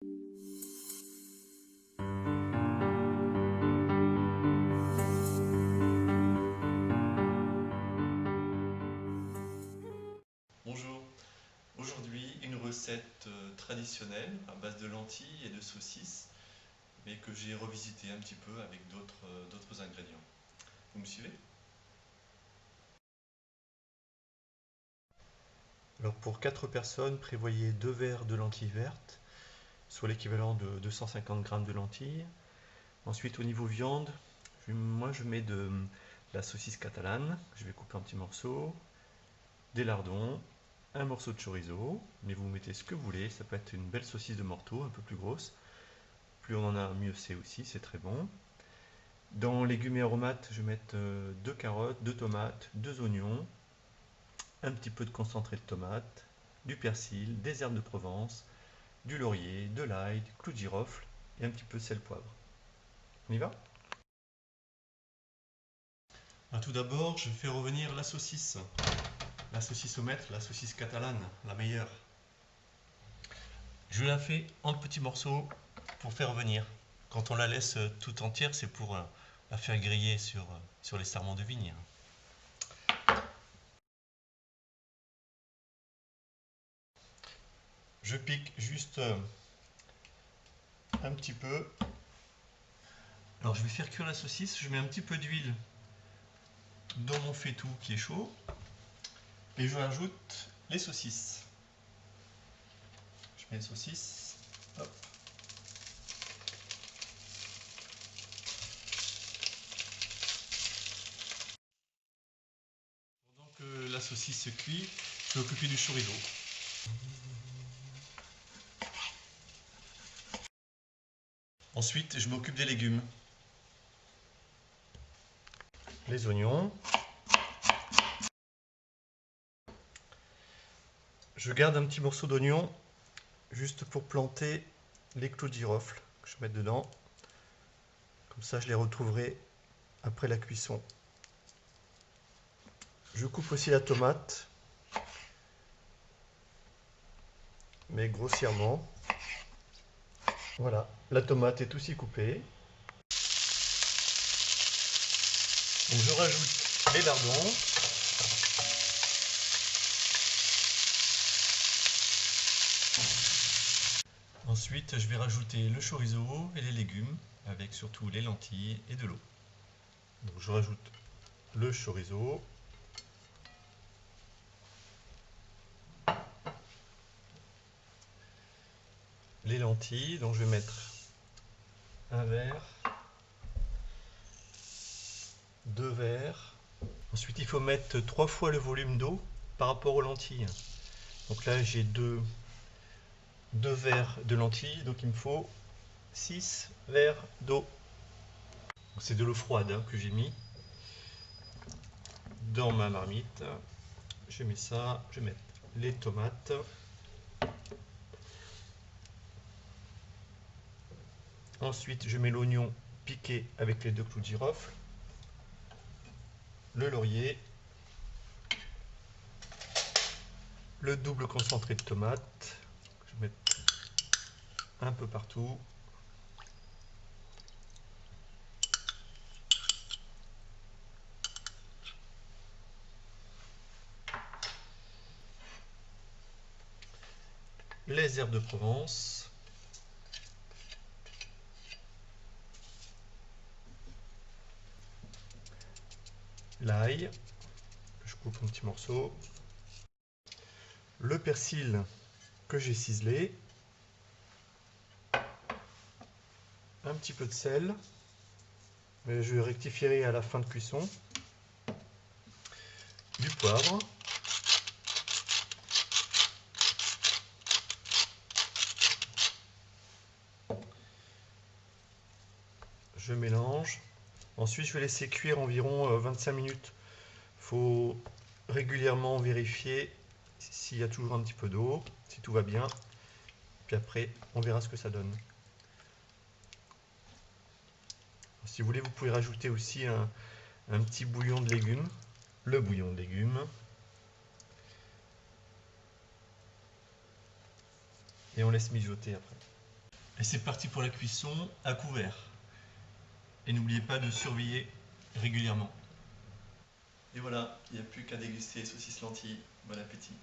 Bonjour, aujourd'hui une recette traditionnelle à base de lentilles et de saucisses, mais que j'ai revisité un petit peu avec d'autres ingrédients. Vous me suivez? Alors pour 4 personnes, prévoyez 2 verres de lentilles vertes, soit l'équivalent de 250 g de lentilles. Ensuite au niveau viande, moi je mets de la saucisse catalane, que je vais couper en petits morceaux, des lardons, un morceau de chorizo, mais vous mettez ce que vous voulez, ça peut être une belle saucisse de Morteau, un peu plus grosse. Plus on en a, mieux c'est aussi, c'est très bon. Dans légumes et aromates, je vais mettre 2 carottes, 2 tomates, 2 oignons, un petit peu de concentré de tomate, du persil, des herbes de Provence, du laurier, de l'ail, du clou de girofle et un petit peu de sel poivre. On y va? Tout d'abord, je fais revenir la saucisse au maître, la saucisse catalane, la meilleure. Je la fais en petits morceaux pour faire revenir. Quand on la laisse tout entière, c'est pour la faire griller sur les sarments de vigne. Je pique juste un petit peu. Alors je vais faire cuire la saucisse, je mets un petit peu d'huile dans mon faitout qui est chaud et je rajoute les saucisses. Je mets les saucisses, hop. Pendant que la saucisse se cuit, je vais m'occuper du chorizo. Ensuite, je m'occupe des légumes. Les oignons. Je garde un petit morceau d'oignon juste pour planter les clous de girofle que je vais mettre dedans. Comme ça, je les retrouverai après la cuisson. Je coupe aussi la tomate, mais grossièrement. Voilà, la tomate est aussi coupée. Donc je rajoute les lardons. Ensuite, je vais rajouter le chorizo et les légumes, avec surtout les lentilles et de l'eau. Donc je rajoute le chorizo. Les lentilles, donc je vais mettre un verre, 2 verres. Ensuite, il faut mettre 3 fois le volume d'eau par rapport aux lentilles. Donc là, j'ai 2 verres de lentilles, donc il me faut 6 verres d'eau. C'est de l'eau froide que j'ai mis dans ma marmite. Je mets ça, je vais mettre les tomates. Ensuite, je mets l'oignon piqué avec les 2 clous de girofle, le laurier, le double concentré de tomate. Je vais mettre un peu partout. Les herbes de Provence. L'ail, je coupe en petits morceaux. Le persil que j'ai ciselé. Un petit peu de sel, mais je rectifierai à la fin de cuisson. Du poivre. Je mélange. Ensuite, je vais laisser cuire environ 25 minutes. Il faut régulièrement vérifier s'il y a toujours un petit peu d'eau, si tout va bien. Puis après, on verra ce que ça donne. Si vous voulez, vous pouvez rajouter aussi un petit bouillon de légumes. Le bouillon de légumes. Et on laisse mijoter après. Et c'est parti pour la cuisson à couvert. Et n'oubliez pas de surveiller régulièrement. Et voilà, il n'y a plus qu'à déguster saucisses lentilles. Bon appétit.